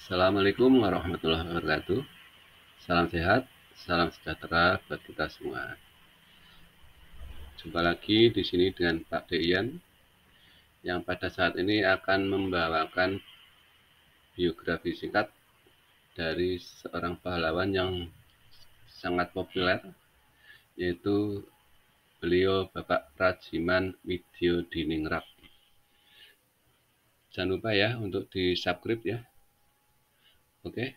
Assalamualaikum warahmatullahi wabarakatuh. Salam sehat, salam sejahtera buat kita semua. Jumpa lagi di sini dengan Pak Deyan yang pada saat ini akan membawakan biografi singkat dari seorang pahlawan yang sangat populer, yaitu beliau Bapak Prajiman Widyodiningrat. Jangan lupa ya untuk di-subscribe ya. Oke.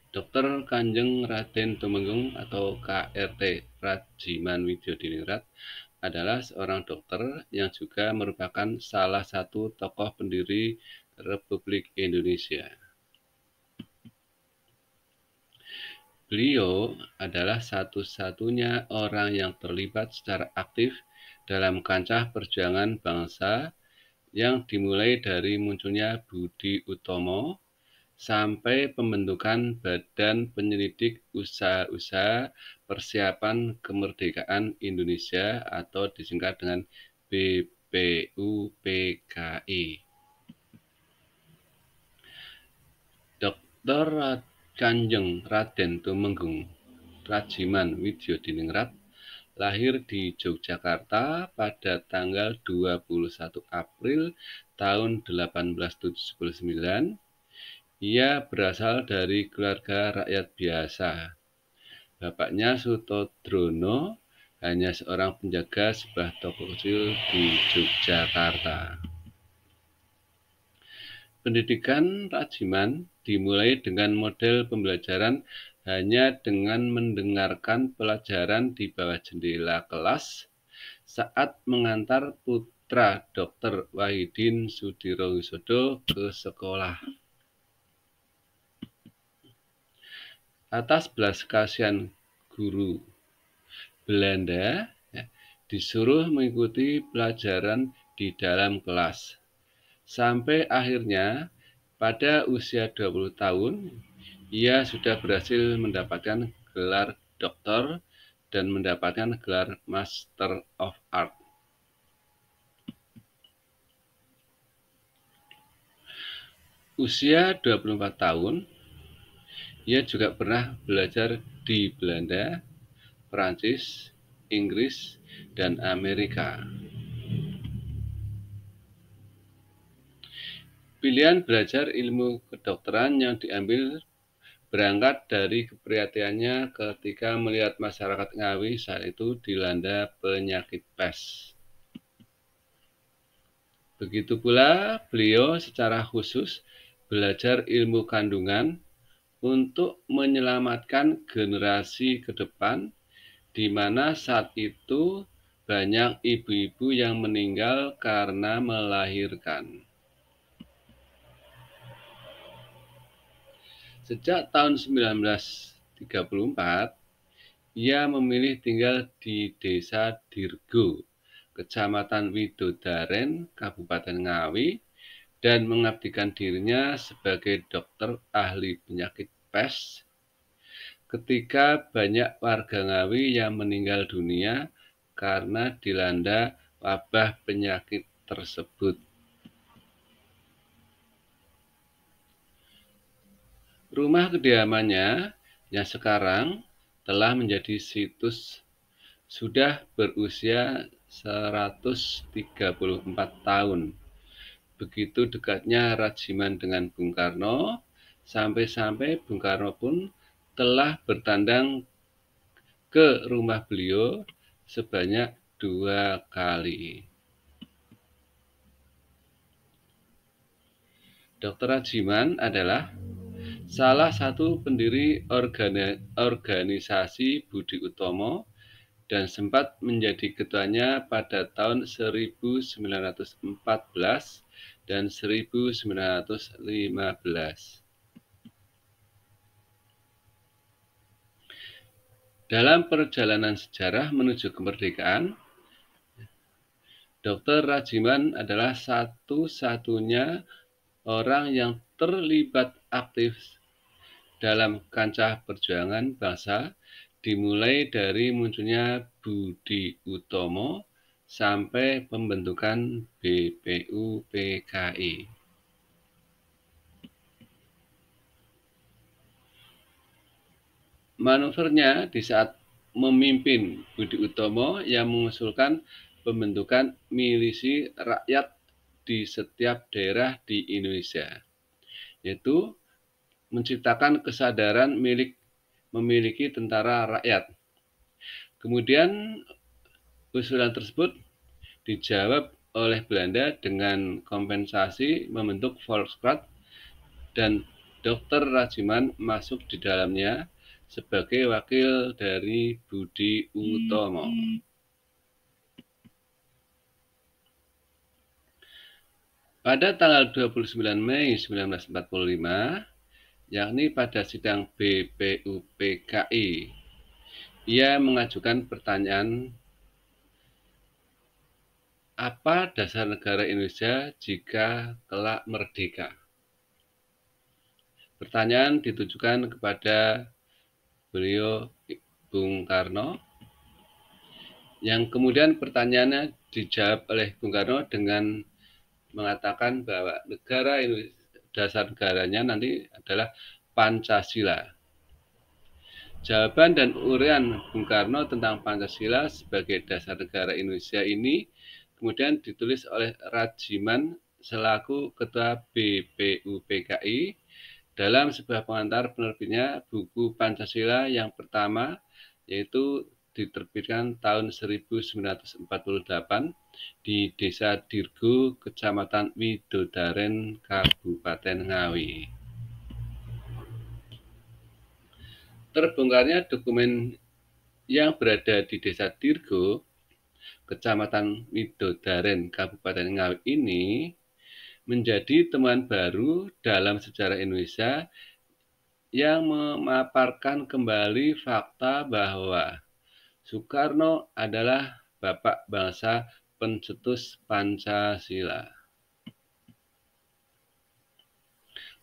Dr. Kanjeng Raden Tumenggung atau KRT Prajiman Widyodiningrat adalah seorang dokter yang juga merupakan salah satu tokoh pendiri Republik Indonesia. Beliau adalah satu-satunya orang yang terlibat secara aktif dalam kancah perjuangan bangsa yang dimulai dari munculnya Budi Utomo sampai pembentukan Badan Penyelidik Usaha-usaha Persiapan Kemerdekaan Indonesia atau disingkat dengan BPUPKI. Dr. Kanjeng Raden Tumenggung Prajiman Widyodiningrat lahir di Yogyakarta pada tanggal 21 April tahun 1879. Ia berasal dari keluarga rakyat biasa. Bapaknya Sutodrono hanya seorang penjaga sebuah toko kecil di Yogyakarta. Pendidikan Rajiman dimulai dengan model pembelajaran hanya dengan mendengarkan pelajaran di bawah jendela kelas saat mengantar putra Dr. Wahidin Sudirohusodo ke sekolah. Atas belas kasihan guru Belanda disuruh mengikuti pelajaran di dalam kelas. Sampai akhirnya pada usia 20 tahun, ia sudah berhasil mendapatkan gelar doktor dan mendapatkan gelar Master of Art. Usia 24 tahun, ia juga pernah belajar di Belanda, Prancis, Inggris, dan Amerika. Pilihan belajar ilmu kedokteran yang diambil berangkat dari keprihatinannya ketika melihat masyarakat Ngawi saat itu dilanda penyakit pes. Begitu pula beliau secara khusus belajar ilmu kandungan untuk menyelamatkan generasi ke depan, di mana saat itu banyak ibu-ibu yang meninggal karena melahirkan. Sejak tahun 1934, ia memilih tinggal di Desa Dirgo, Kecamatan Widodaren, Kabupaten Ngawi, dan mengabdikan dirinya sebagai dokter ahli penyakit pes ketika banyak warga Ngawi yang meninggal dunia karena dilanda wabah penyakit tersebut. Rumah kediamannya yang sekarang telah menjadi situs sudah berusia 134 tahun. Begitu dekatnya Rajiman dengan Bung Karno, sampai-sampai Bung Karno pun telah bertandang ke rumah beliau sebanyak 2 kali. Dr. Rajiman adalah salah satu pendiri organisasi Budi Utomo dan sempat menjadi ketuanya pada tahun 1914 dan 1915. Dalam perjalanan sejarah menuju kemerdekaan, Dr. Rajiman adalah satu-satunya orang yang terlibat aktif dalam kancah perjuangan bangsa dimulai dari munculnya Budi Utomo sampai pembentukan BPUPKI. Manuvernya di saat memimpin Budi Utomo yang mengusulkan pembentukan milisi rakyat di setiap daerah di Indonesia, yaitu menciptakan kesadaran memiliki tentara rakyat. Kemudian usulan tersebut dijawab oleh Belanda dengan kompensasi membentuk Volksraad dan Dr. Rajiman masuk di dalamnya sebagai wakil dari Budi Utomo. Pada tanggal 29 Mei 1945, yakni pada sidang BPUPKI, ia mengajukan pertanyaan, apa dasar negara Indonesia jika kelak merdeka? Pertanyaan ditujukan kepada beliau Bung Karno, yang kemudian pertanyaannya dijawab oleh Bung Karno dengan mengatakan bahwa dasar negaranya nanti adalah Pancasila. Jawaban dan uraian Bung Karno tentang Pancasila sebagai dasar negara Indonesia ini kemudian ditulis oleh Rajiman selaku Ketua BPUPKI dalam sebuah pengantar penerbitnya buku Pancasila yang pertama, yaitu diterbitkan tahun 1948 di Desa Dirgo, Kecamatan Widodaren, Kabupaten Ngawi. Terbongkarnya dokumen yang berada di Desa Dirgo, Kecamatan Widodaren, Kabupaten Ngawi ini menjadi temuan baru dalam sejarah Indonesia yang memaparkan kembali fakta bahwa Soekarno adalah bapak bangsa pencetus Pancasila.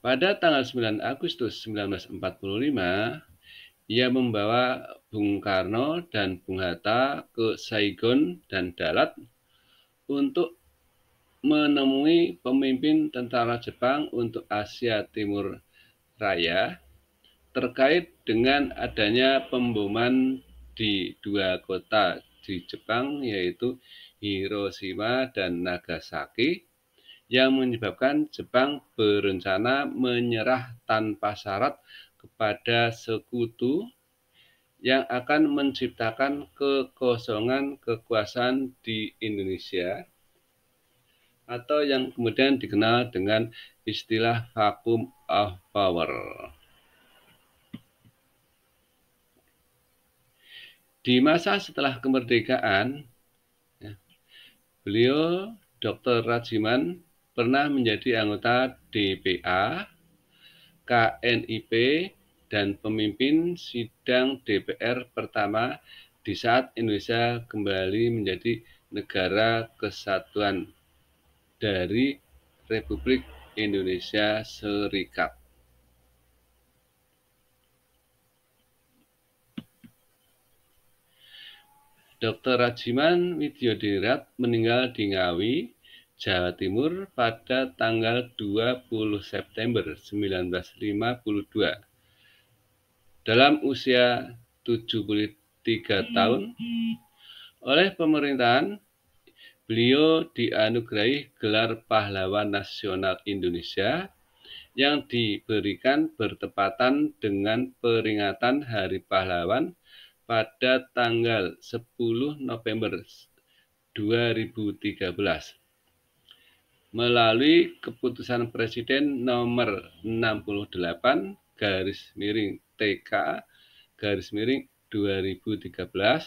Pada tanggal 9 Agustus 1945, ia membawa Bung Karno dan Bung Hatta ke Saigon dan Dalat untuk menemui pemimpin tentara Jepang untuk Asia Timur Raya terkait dengan adanya pemboman di dua kota di Jepang, yaitu Hiroshima dan Nagasaki, yang menyebabkan Jepang berencana menyerah tanpa syarat kepada sekutu yang akan menciptakan kekosongan kekuasaan di Indonesia, atau yang kemudian dikenal dengan istilah vacuum of power. Di masa setelah kemerdekaan, beliau Dr. Rajiman pernah menjadi anggota DPA, KNIP, dan pemimpin sidang DPR pertama di saat Indonesia kembali menjadi negara kesatuan dari Republik Indonesia Serikat. Dr. Rajiman Widyodiningrat meninggal di Ngawi, Jawa Timur pada tanggal 20 September 1952 dalam usia 73 tahun. Oleh pemerintahan, beliau dianugerahi gelar Pahlawan Nasional Indonesia yang diberikan bertepatan dengan peringatan Hari Pahlawan pada tanggal 10 November 2013 melalui keputusan Presiden nomor 68-TK-2013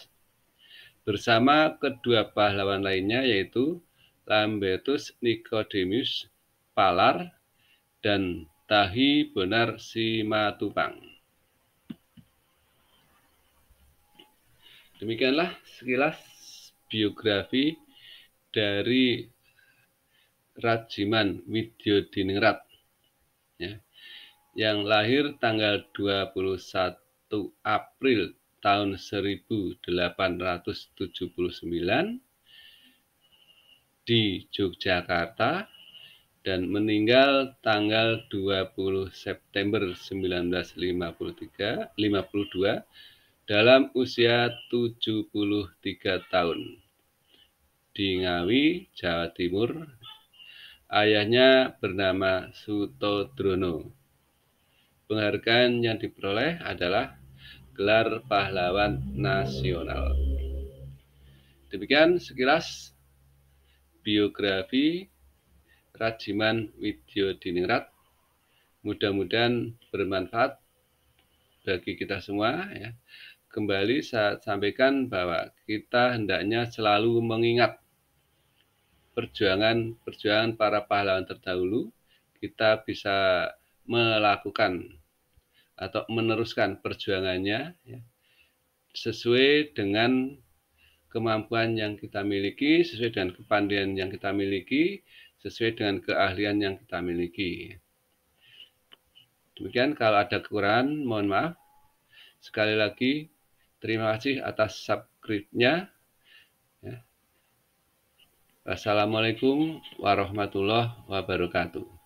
bersama kedua pahlawan lainnya, yaitu Lambertus Nicodemus Palar dan Tahi Bonar Simatupang. Demikianlah sekilas biografi dari Rajiman Widyodiningrat, ya, yang lahir tanggal 21 April tahun 1879 di Yogyakarta dan meninggal tanggal 20 September 1952 dalam usia 73 tahun di Ngawi, Jawa Timur. Ayahnya bernama Sutodrono. Penghargaan yang diperoleh adalah gelar pahlawan nasional. Demikian sekilas biografi Rajiman Widyodiningrat. Mudah-mudahan bermanfaat bagi kita semua ya. Kembali saya sampaikan bahwa kita hendaknya selalu mengingat perjuangan para pahlawan terdahulu. Kita bisa melakukan atau meneruskan perjuangannya ya, sesuai dengan kemampuan yang kita miliki, sesuai dengan kepandaian yang kita miliki, sesuai dengan keahlian yang kita miliki. Demikian, kalau ada kekurangan mohon maaf. Sekali lagi terima kasih atas subscribe-nya ya. Wassalamualaikum warahmatullahi wabarakatuh.